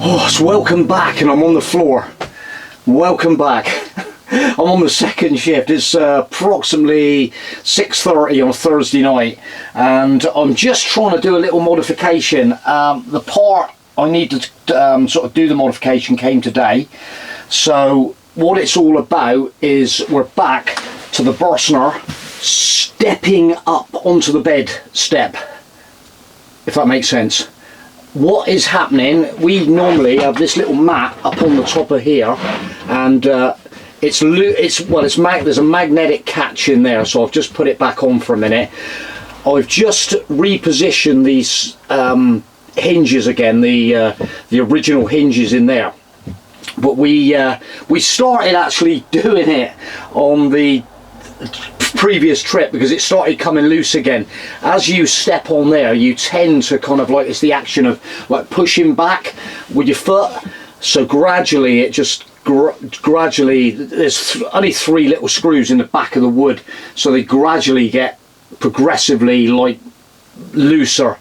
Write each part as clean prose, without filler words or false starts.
Oh, so welcome back, and I'm on the floor. Welcome back. I'm on the second shift. It's approximately 6:30 on a Thursday night, and I'm just trying to do a little modification. The part I need to sort of do the modification came today. So what it's all about is we're back to the Burstner stepping up onto the bed step, if that makes sense. What is happening, we normally have this little mat up on the top of here, and there's a magnetic catch in there, so I've just put it back on for a minute. I've just repositioned these hinges again, the original hinges in there, but we started actually doing it on the previous trip because it started coming loose again. As you step on there, you tend to kind of like, it's the action of like pushing back with your foot, so gradually it just gradually, there's only 3 little screws in the back of the wood, so they gradually get progressively like looser.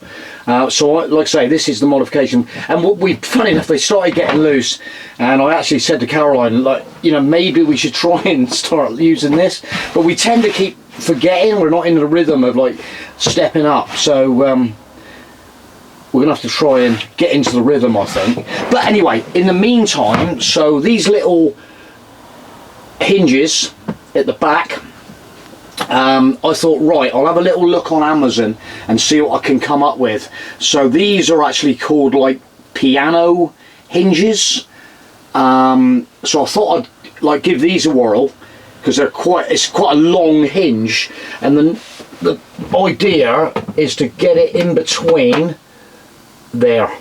So like I say, this is the modification, and funny enough, they started getting loose, and I actually said to Caroline, like, you know, maybe we should try and start using this, but we tend to keep forgetting. We're not in the rhythm of like stepping up, so we're gonna have to try and get into the rhythm, I think. But anyway, in the meantime, so these little hinges at the back, I thought, right, I'll have a little look on Amazon and see what I can come up with. So these are actually called like piano hinges. So I thought I'd like give these a whirl, because it's quite a long hinge, and then the idea is to get it in between there.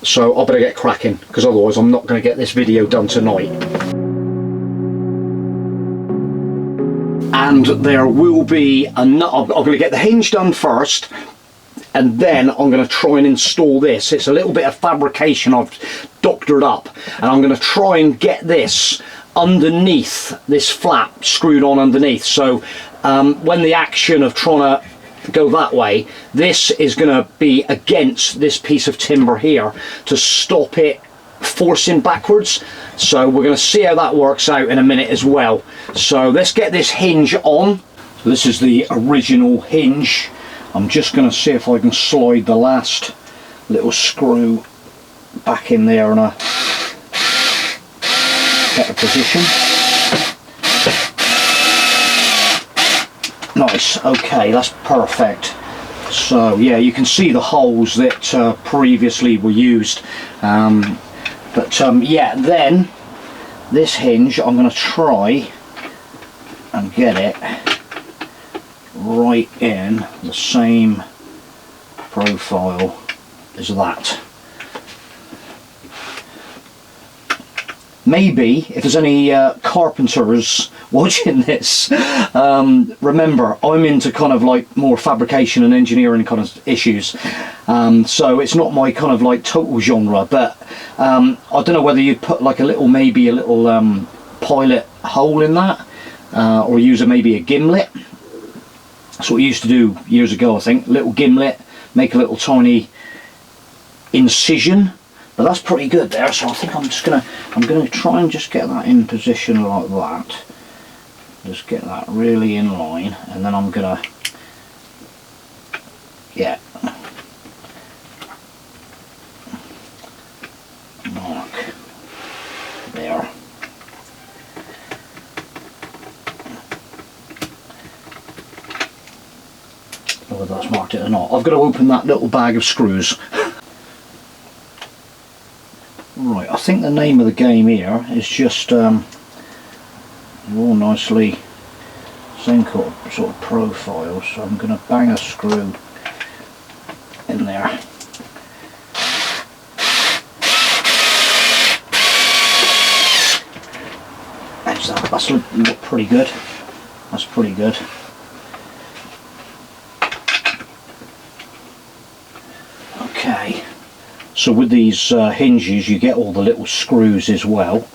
So I better get cracking, because otherwise I'm not going to get this video done tonight. And there will be another, I'm going to get the hinge done first, and then I'm going to try and install this. It's a little bit of fabrication I've doctored up, and I'm going to try and get this underneath this flap screwed on underneath, so when the action of trying to go that way, this is going to be against this piece of timber here to stop it forcing backwards. So we're going to see how that works out in a minute as well. So let's get this hinge on. So this is the original hinge. I'm just going to see if I can slide the last little screw back in there in a better position. Nice, okay, that's perfect. So yeah, you can see the holes that previously were used. Yeah, then this hinge, I'm going to try and get it right in the same profile as that. Maybe if there's any carpenters watching this, remember, I'm into kind of like more fabrication and engineering kind of issues, so it's not my kind of like total genre, but I don't know whether you'd put like maybe a little pilot hole in that, or use maybe a gimlet. That's what we used to do years ago, I think. Little gimlet, make a little tiny incision. But that's pretty good there, so I think I'm gonna try and just get that in position like that. Just get that really in line, and then I'm gonna, yeah, mark there. Whether that's marked it or not. I've got to open that little bag of screws. Right, I think the name of the game here is just all nicely same sort of profile, so I'm going to bang a screw in there. That's look pretty good. That's pretty good. Okay. So with these hinges, you get all the little screws as well.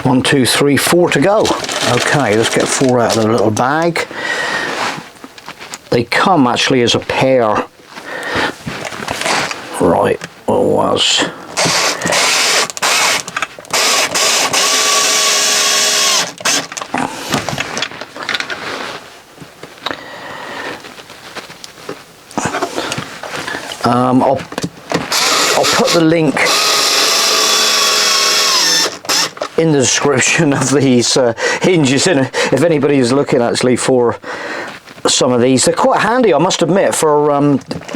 1, 2, 3, 4 to go. Okay, let's get 4 out of the little bag. They come actually as a pair. Right, what was? I'll put the link in the description of these hinges in if anybody is looking actually for some of these. They're quite handy, I must admit, for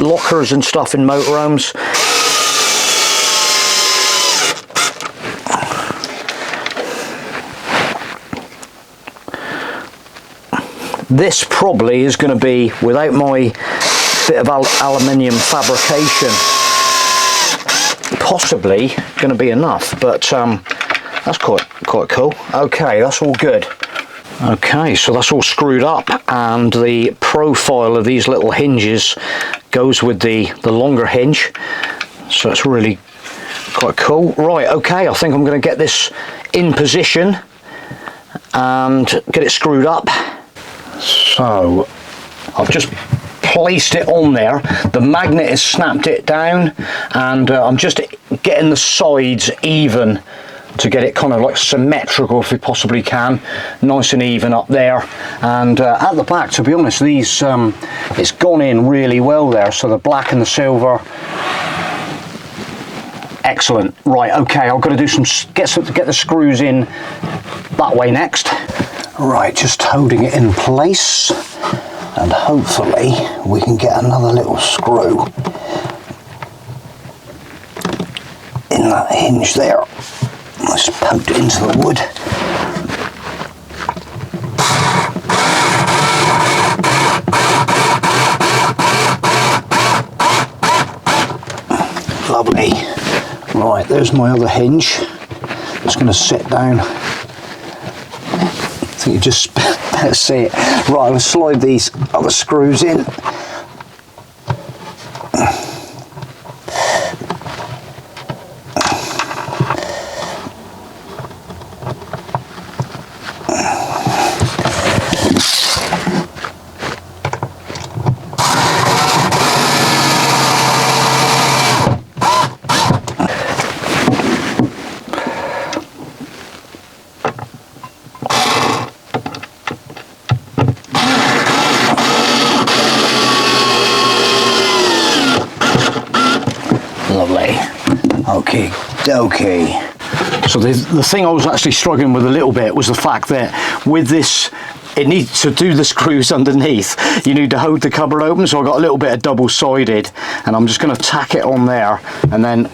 lockers and stuff in motorhomes. This probably is going to be, without my bit of aluminium fabrication, possibly going to be enough, but that's quite cool. Okay, that's all good. Okay, so that's all screwed up, and the profile of these little hinges goes with the longer hinge, so it's really quite cool. Right, okay, I think I'm going to get this in position and get it screwed up. So I've just placed it on there, the magnet has snapped it down, and I'm just getting the sides even to get it kind of like symmetrical if we possibly can, nice and even up there. And at the back, to be honest, these it's gone in really well there, so the black and the silver, excellent. Right, okay, I've got to do get the screws in that way next. Right, just holding it in place, and hopefully we can get another little screw in that hinge there. Let's poke it into the wood. Lovely. Right, there's my other hinge. Just going to sit down. I think you just better see it. Right, I'll slide these other screws in. Okay, okay. So the thing I was actually struggling with a little bit was the fact that with this, it needs to do the screws underneath, you need to hold the cupboard open, so I got a little bit of double-sided, and I'm just going to tack it on there, and then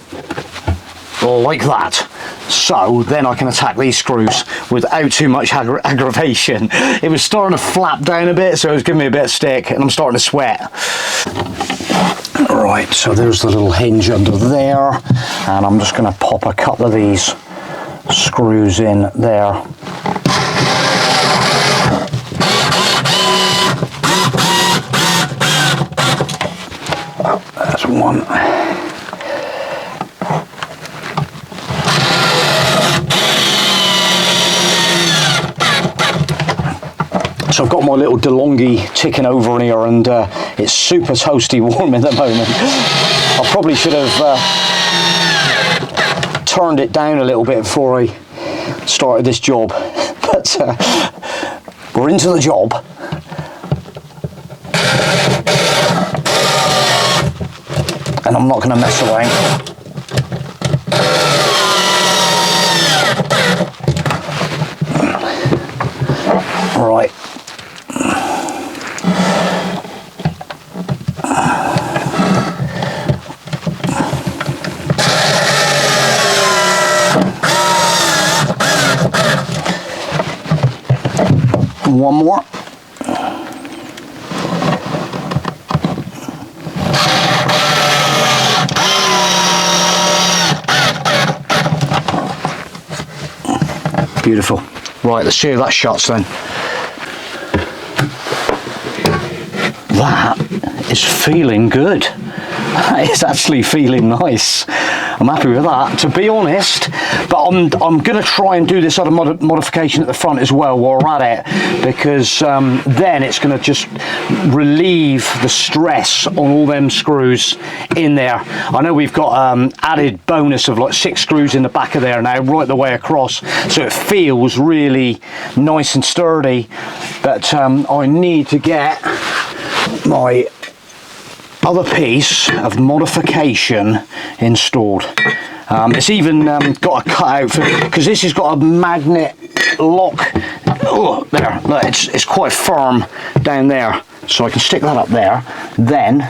like that. So then I can attack these screws without too much aggravation. It was starting to flap down a bit, so it was giving me a bit of stick, and I'm starting to sweat. Right, so there's the little hinge under there, and I'm just going to pop a couple of these screws in there. Oh, that's one. So I've got my little DeLonghi ticking over in here, and it's super toasty warm at the moment. I probably should have turned it down a little bit before I started this job, but we're into the job. And I'm not going to mess around. Right. One more. Beautiful. Right, let's see how that shuts then. That is feeling good. That is actually feeling nice. I'm happy with that, to be honest. But I'm going to try and do this other modification at the front as well while we're at it, because then it's going to just relieve the stress on all them screws in there. I know we've got added bonus of like 6 screws in the back of there now, right the way across, so it feels really nice and sturdy. But I need to get my other piece of modification installed. It's even got a cutout for, because this has got a magnet lock. Oh, there, look, it's quite firm down there, so I can stick that up there. Then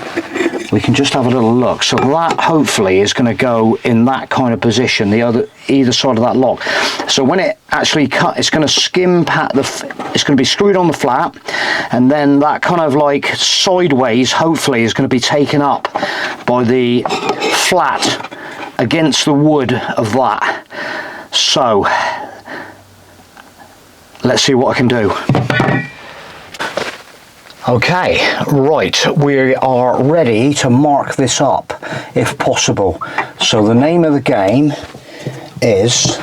we can just have a little look. So that hopefully is going to go in that kind of position, either side of that lock. So when it actually cut, it's going to skim pat it's going to be screwed on the flat, and then that kind of like sideways hopefully is going to be taken up by the flat against the wood of that. So let's see what I can do. Okay, right, we are ready to mark this up if possible. So the name of the game is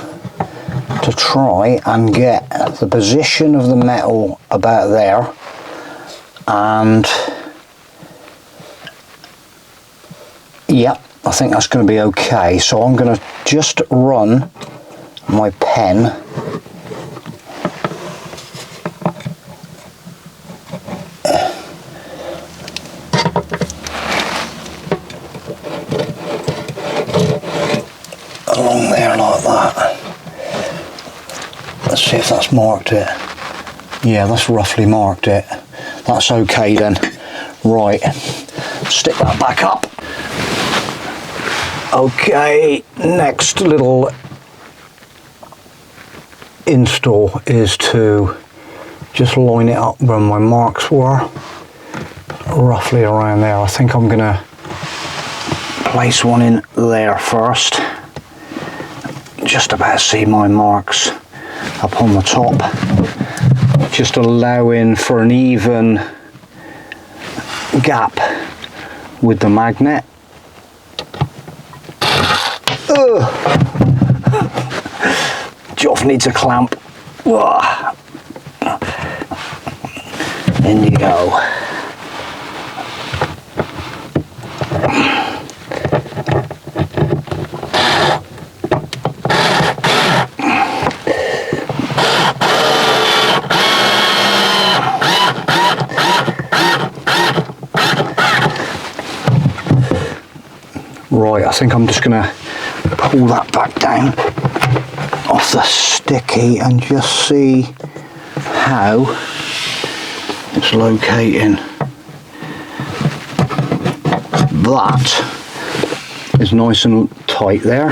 to try and get the position of the metal about there, and yep, I think that's going to be okay. So I'm going to just run my pen along there like that. Let's see if that's marked it. Yeah, that's roughly marked it. That's okay then. Right, stick that back up. Okay, next little install is to just line it up where my marks were, roughly around there. I think I'm going to place one in there first. Just about see my marks up on the top, just allowing for an even gap with the magnet. Joff needs a clamp. In you go. Right, I think I'm just going to pull that back down off the sticky and just see how it's locating. That is nice and tight there.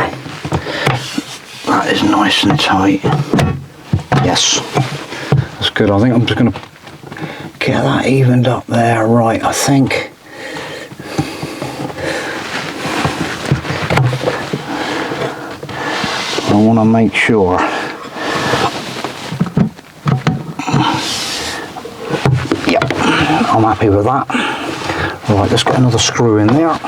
That is nice and tight. Yes, that's good. I think I'm just going to get that evened up there. Right, I think I want to make sure. Yep, I'm happy with that. Right, let's get another screw in there.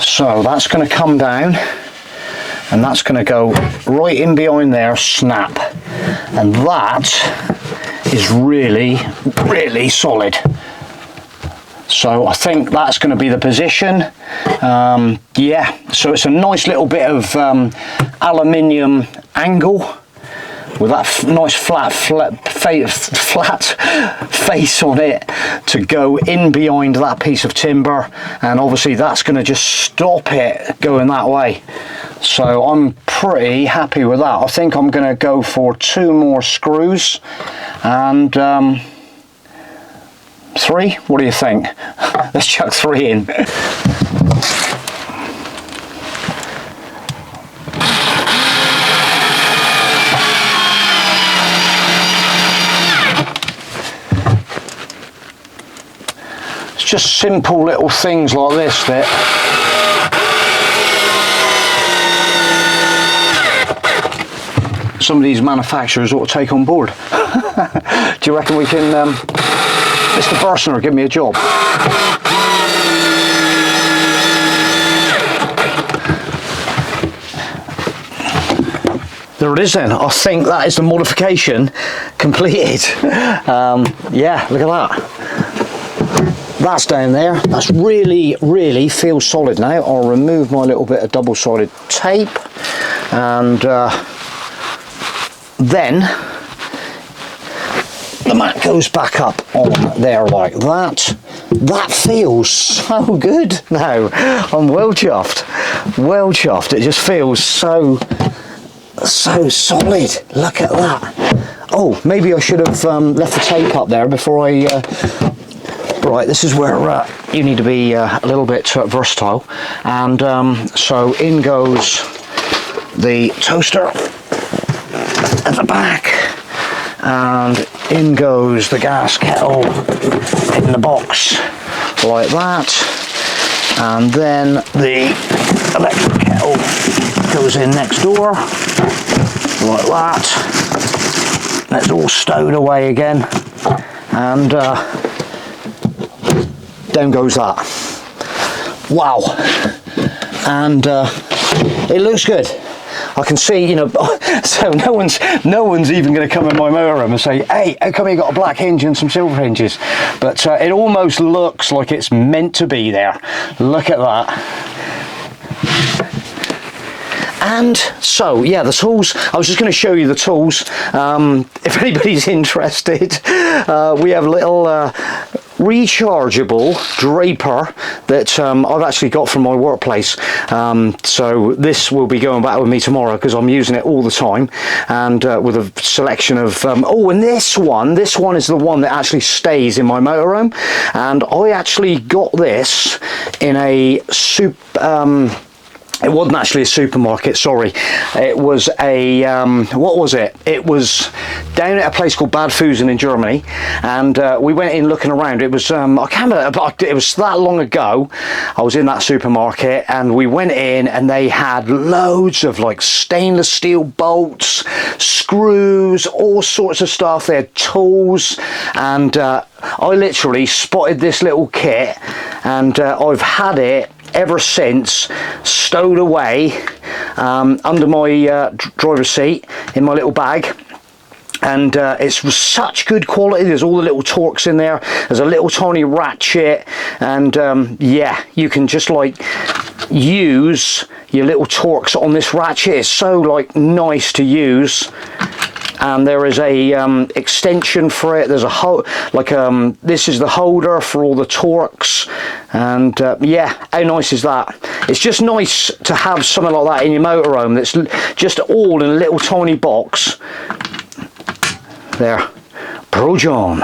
So that's going to come down and that's going to go right in behind there, snap, and that is really, really solid. So I think that's going to be the position. Yeah, so it's a nice little bit of aluminium angle with that nice flat face on it to go in behind that piece of timber, and obviously that's going to just stop it going that way. So I'm pretty happy with that. I think I'm going to go for 2 more screws and 3. What do you think? Let's chuck 3 in. just simple little things like this that some of these manufacturers ought to take on board. Do you reckon we can, Mr. Bursner, give me a job? There it is then. I think that is the modification completed. Yeah, look at that. That's down there. That's really feels solid now. I'll remove my little bit of double-sided tape, and then the mat goes back up on there like that. That feels so good now. I'm well chuffed. Well chuffed. It just feels so solid. Look at that. Oh, maybe I should have left the tape up there before I right, this is where you need to be a little bit versatile, and so in goes the toaster at the back, and in goes the gas kettle in the box like that, and then the electric kettle goes in next door like that. That's all stowed away again, and down goes that. Wow. And it looks good. I can see, you know, so no one's even going to come in my motorhome and say, hey, how come you got a black hinge and some silver hinges? But it almost looks like it's meant to be there. Look at that. And so, yeah, the tools, I was just going to show you the tools. If anybody's interested, we have a little rechargeable draper that I've actually got from my workplace. So this will be going back with me tomorrow because I'm using it all the time, and with a selection of oh, and this one is the one that actually stays in my motorhome, and I actually got this in a it wasn't actually a supermarket, sorry. It was a, what was it? It was down at a place called Bad Fusen in Germany, and we went in looking around. It was, I can't remember, it was that long ago. I was in that supermarket, and we went in, and they had loads of like stainless steel bolts, screws, all sorts of stuff. They had tools, and I literally spotted this little kit, and I've had it ever since, stowed away under my driver's seat in my little bag, and it's such good quality. There's all the little Torx in there, there's a little tiny ratchet, and yeah, you can just like use your little Torx on this ratchet. It's so like nice to use. And there is a extension for it. There's a hole, like this is the holder for all the Torx, and yeah, how nice is that? It's just nice to have something like that in your motorhome that's just all in a little tiny box. There, Pro John,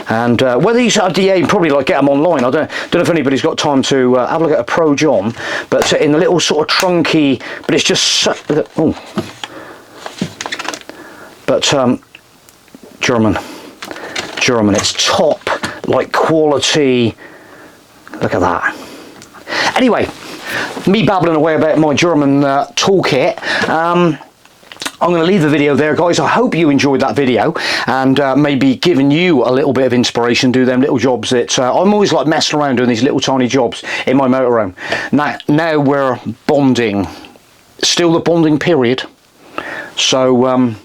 and whether you yeah, you can probably like get them online. I don't know if anybody's got time to have a look at a Pro John, but in the little sort of trunky, but it's just so, oh. But German, it's top like quality. Look at that. Anyway, me babbling away about my German toolkit. I'm going to leave the video there, guys. I hope you enjoyed that video, and maybe giving you a little bit of inspiration. Do them little jobs that I'm always like messing around doing these little tiny jobs in my motorhome. Now we're bonding, still the bonding period. So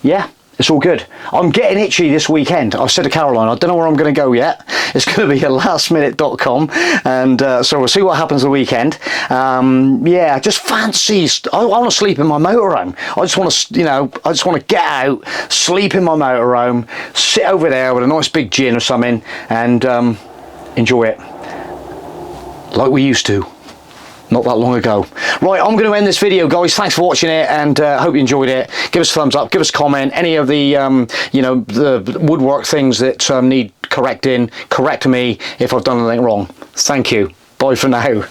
yeah, it's all good. I'm getting itchy this weekend. I've said to Caroline, I don't know where I'm going to go yet. It's going to be at lastminute.com, and so we'll see what happens the weekend. Yeah, just fancies. I want to sleep in my motorhome. I just want to, you know, I just want to get out, sleep in my motorhome, sit over there with a nice big gin or something, and enjoy it like we used to. Not that long ago. Right, I'm going to end this video, guys. Thanks for watching it, and hope you enjoyed it. Give us a thumbs up, give us a comment. Any of the, you know, the woodwork things that need correcting, correct me if I've done anything wrong. Thank you. Bye for now.